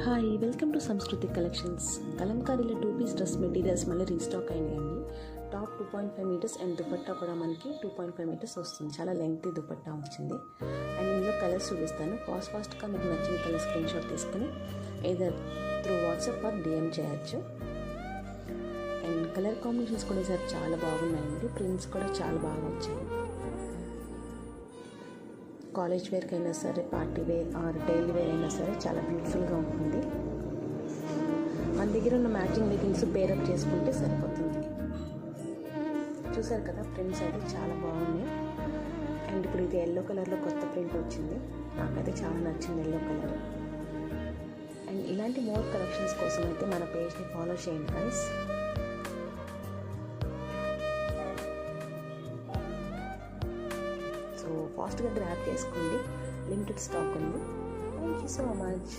Hi, welcome to Sanskriti collections. కలంకారీలో 2 piece dress materials మళ్ళీ restock అయినాయండి. టాప్ 2.5 మీటర్స్ అండ్ దుపట్టా కూడా మనకి 2.5 మీటర్స్ వస్తుంది. చాలా లెంగ్తీ దుపట్టా వచ్చింది. అండ్ ఇందులో కలర్స్ చూపిస్తాను. ఫాస్ట్గా మీకు నచ్చిన కలర్ స్క్రీన్ షాట్ తీసుకుని either through WhatsApp or DM చేయొచ్చు. అండ్ కలర్ కాంబినేషన్స్ కూడా ఈసారి చాలా బాగున్నాయండి. ప్రింట్స్ కూడా చాలా బాగా వచ్చాయి. కాలేజ్ వేర్కి అయినా సరే, party wear or daily wear అయినా సరే చాలా బ్యూటిఫుల్గా ఉంటుంది. మన దగ్గర ఉన్న మ్యాచింగ్ లెగ్గింగ్స్ పేరప్ చేసుకుంటే సరిపోతుంది. చూసారు కదా, ప్రింట్స్ అయితే చాలా బాగున్నాయి. అండ్ ఇప్పుడు ఇది ఎల్లో కలర్లో కొత్త ప్రింట్ వచ్చింది. నాకైతే చాలా నచ్చింది ఎల్లో కలర్. అండ్ ఇలాంటి మోర్ కలెక్షన్స్ కోసం అయితే మన పేజ్ని ఫాలో చేయండి గైస్. సో ఫాస్ట్గా గ్రాబ్ చేసుకోండి, లిమిటెడ్ స్టాక్ ఉంది. Thank you so much.